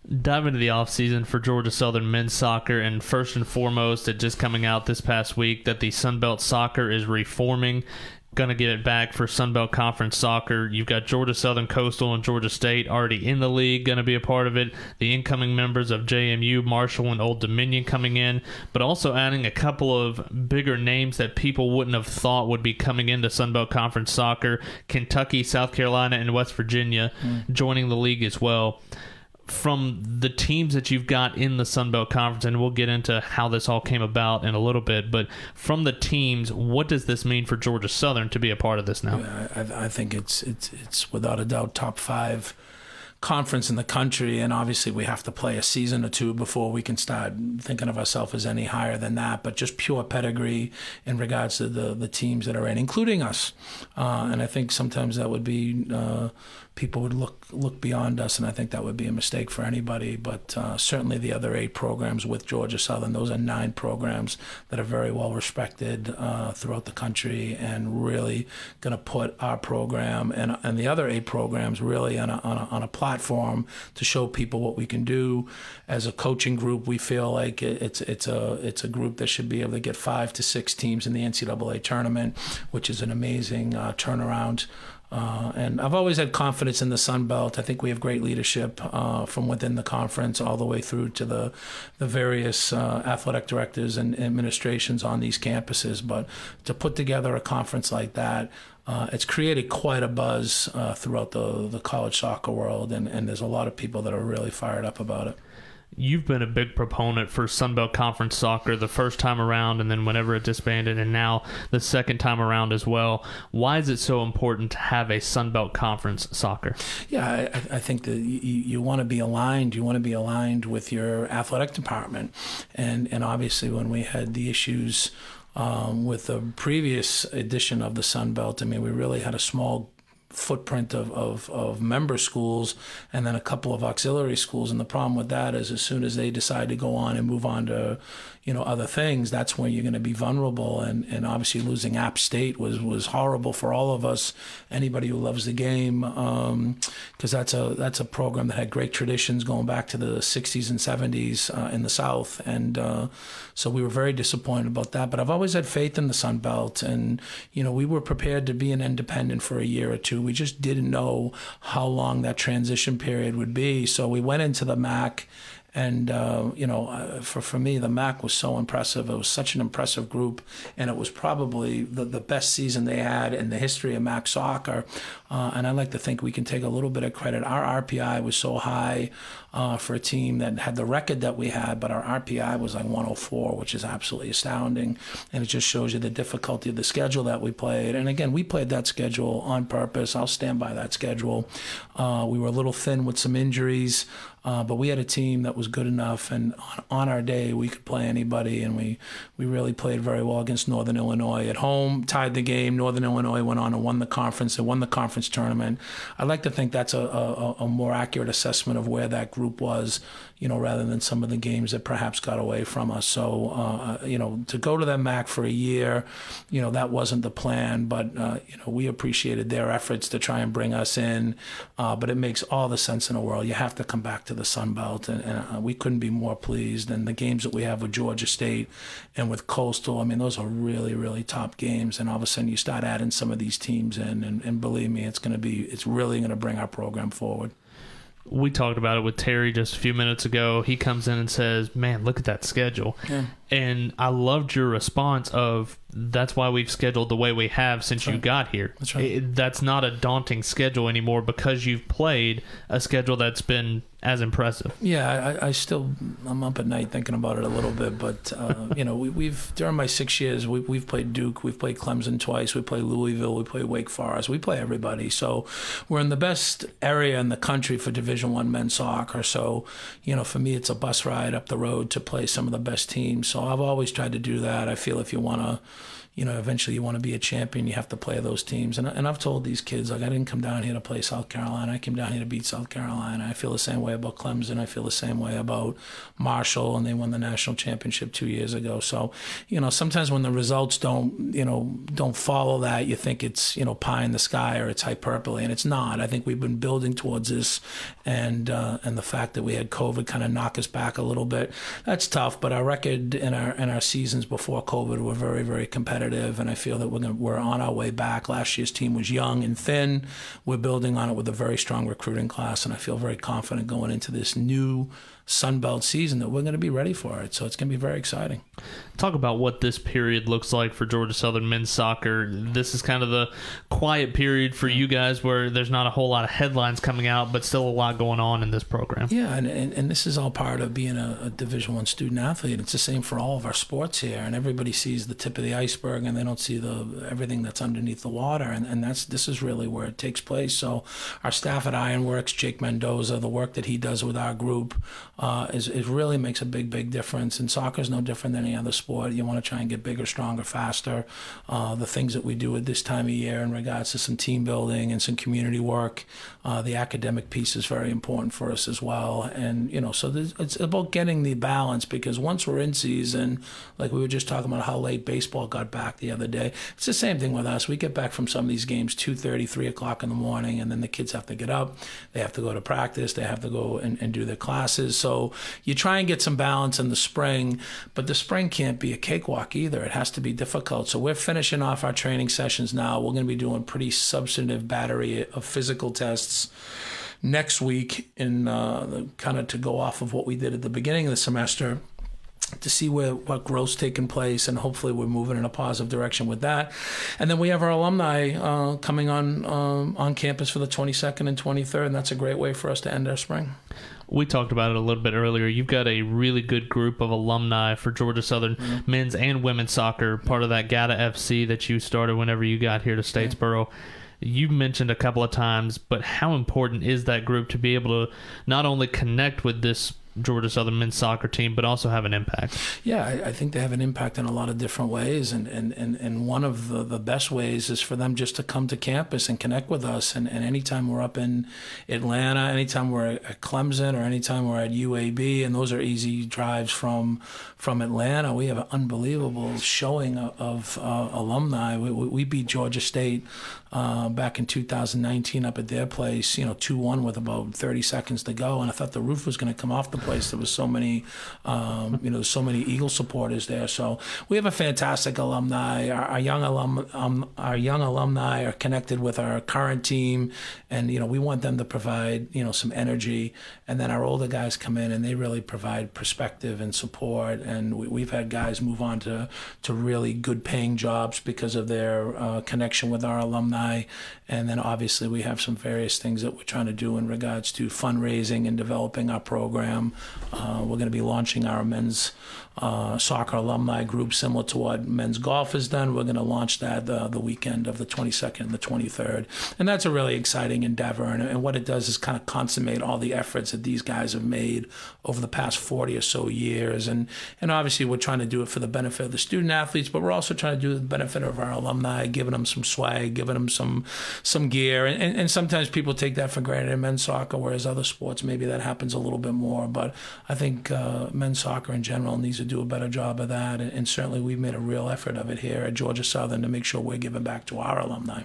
Dive into the offseason for Georgia Southern men's soccer, and first and foremost, it just coming out this past week that the Sunbelt Soccer is reforming. Going to get it back for Sunbelt Conference Soccer. You've got Georgia Southern, Coastal, and Georgia State already in the league, going to be a part of it. The incoming members of JMU, Marshall, and Old Dominion coming in, but also adding a couple of bigger names that people wouldn't have thought would be coming into Sunbelt Conference Soccer. Kentucky, South Carolina, and West Virginia joining the league as well. From the teams that you've got in the Sun Belt Conference, and we'll get into how this all came about in a little bit, but from the teams, what does this mean for Georgia Southern to be a part of this now? Yeah, I think it's without a doubt top 5 conference in the country, and obviously we have to play a season or two before we can start thinking of ourselves as any higher than that, but just pure pedigree in regards to the teams that are in, including us. And I think sometimes that would be people would look beyond us, and I think that would be a mistake for anybody. But certainly the other 8 programs with Georgia Southern, those are 9 programs that are very well respected throughout the country, and really going to put our program and the other 8 programs really on a platform to show people what we can do. As a coaching group, we feel like it's a group that should be able to get 5 to 6 teams in the NCAA tournament, which is an amazing turnaround. And I've always had confidence in the Sun Belt. I think we have great leadership from within the conference all the way through to the various athletic directors and administrations on these campuses. But to put together a conference like that, it's created quite a buzz throughout the college soccer world, and there's a lot of people that are really fired up about it. You've been a big proponent for Sunbelt Conference Soccer the first time around, and then whenever it disbanded, and now the second time around as well. Why is it so important to have a Sunbelt Conference Soccer? Yeah, I think that you want to be aligned. You want to be aligned with your athletic department. And obviously when we had the issues with the previous edition of the Sunbelt, I mean, we really had a small footprint of member schools and then a couple of auxiliary schools, and the problem with that is as soon as they decide to go on and move on to other things, that's when you're going to be vulnerable, and obviously losing App State was horrible for all of us, anybody who loves the game, because that's a program that had great traditions going back to the 60s and 70s in the South, and so we were very disappointed about that. But I've always had faith in the Sun Belt, and we were prepared to be an independent for a year or two. We just didn't know how long that transition period would be, so we went into the MAC. And, for me, the MAC was so impressive. It was such an impressive group, and it was probably the best season they had in the history of MAC soccer. And I like to think we can take a little bit of credit. Our RPI was so high for a team that had the record that we had, but our RPI was like 104, which is absolutely astounding. And it just shows you the difficulty of the schedule that we played. And again, we played that schedule on purpose. I'll stand by that schedule. We were a little thin with some injuries. But we had a team that was good enough, and on our day we could play anybody, and we really played very well against Northern Illinois at home, tied the game. Northern Illinois went on and won the conference. They won the conference tournament. I'd like to think that's a more accurate assessment of where that group was, rather than some of the games that perhaps got away from us. So, to go to that MAC for a year, that wasn't the plan, but, we appreciated their efforts to try and bring us in, but it makes all the sense in the world. You have to come back to the Sun Belt, and we couldn't be more pleased. And the games that we have with Georgia State and with Coastal, I mean, those are really, really top games. And all of a sudden you start adding some of these teams in, and believe me, it's really going to bring our program forward. We talked about it with Terry just a few minutes ago. He comes in and says, man, look at that schedule. Yeah. And I loved your response of, that's why we've scheduled the way we have since you got here. That's right. That's not a daunting schedule anymore because you've played a schedule that's been as impressive. Yeah, I'm up at night thinking about it a little bit, but we've during my 6 years we've played Duke, we've played Clemson twice, we play Louisville, we play Wake Forest, we play everybody. So we're in the best area in the country for Division I men's soccer. So for me, it's a bus ride up the road to play some of the best teams. So I've always tried to do that. I feel if you want to eventually you want to be a champion, you have to play those teams. And I've told these kids, like, I didn't come down here to play South Carolina. I came down here to beat South Carolina. I feel the same way about Clemson. I feel the same way about Marshall, and they won the national championship 2 years ago. So, sometimes when the results don't follow that, you think it's, pie in the sky or it's hyperbole, and it's not. I think we've been building towards this, and the fact that we had COVID kind of knock us back a little bit, that's tough. But our record in our seasons before COVID were very, very competitive, and I feel that we're on our way back. Last year's team was young and thin. We're building on it with a very strong recruiting class, and I feel very confident going into this new Sun Belt season that we're going to be ready for it. So it's going to be very exciting. Talk about what this period looks like for Georgia Southern men's soccer. This is kind of the quiet period for you guys where there's not a whole lot of headlines coming out, but still a lot going on in this program. Yeah, and this is all part of being a Division I student athlete. It's the same for all of our sports here, and everybody sees the tip of the iceberg and they don't see everything that's underneath the water, and this is really where it takes place. So our staff at Ironworks, Jake Mendoza, the work that he does with our group, it really makes a big difference. And soccer is no different than any other sport. You want to try and get bigger, stronger, faster. The things that we do at this time of year in regards to some team building and some community work, the academic piece is very important for us as well. And so it's about getting the balance, because once we're in season, like we were just talking about how late baseball got back the other day, it's the same thing with us. We get back from some of these games 2:30, 3 o'clock in the morning, and then the kids have to get up, they have to go to practice, they have to go and do their classes. So you try and get some balance in the spring, but the spring can't be a cakewalk either. It has to be difficult. So we're finishing off our training sessions now. We're going to be doing pretty substantive battery of physical tests next week, in kind of to go off of what we did at the beginning of the semester, to see what growth's taking place, and hopefully we're moving in a positive direction with that. And then we have our alumni coming on campus for the 22nd and 23rd, and that's a great way for us to end our spring. We talked about it a little bit earlier. You've got a really good group of alumni for Georgia Southern men's and women's soccer, part of that GATA FC that you started whenever you got here to Statesboro. You mentioned a couple of times, but how important is that group to be able to not only connect with this Georgia Southern men's soccer team, but also have an impact? Yeah, I think they have an impact in a lot of different ways, and one of the best ways is for them just to come to campus and connect with us. And anytime we're up in Atlanta, anytime we're at Clemson, or anytime we're at UAB, and those are easy drives from Atlanta, we have an unbelievable showing of alumni. We beat Georgia State back in 2019 up at their place, 2-1 with about 30 seconds to go, and I thought the roof was going to come off the place. There was so many, so many Eagle supporters there. So we have a fantastic alumni. Our young alumni are connected with our current team, and we want them to provide some energy. And then our older guys come in and they really provide perspective and support. And we've had guys move on to really good paying jobs because of their connection with our alumni. And then obviously we have some various things that we're trying to do in regards to fundraising and developing our program. We're going to be launching our men's soccer alumni group, similar to what men's golf has done. We're going to launch that the weekend of the 22nd and the 23rd. And that's a really exciting endeavor. And what it does is kind of consummate all the efforts that these guys have made over the past 40 or so years. And obviously we're trying to do it for the benefit of the student athletes, but we're also trying to do the benefit of our alumni, giving them some swag, giving them some gear. And sometimes people take that for granted in men's soccer, whereas other sports, maybe that happens a little bit more. But I think men's soccer in general needs to do a better job of that. And certainly we've made a real effort of it here at Georgia Southern to make sure we're giving back to our alumni.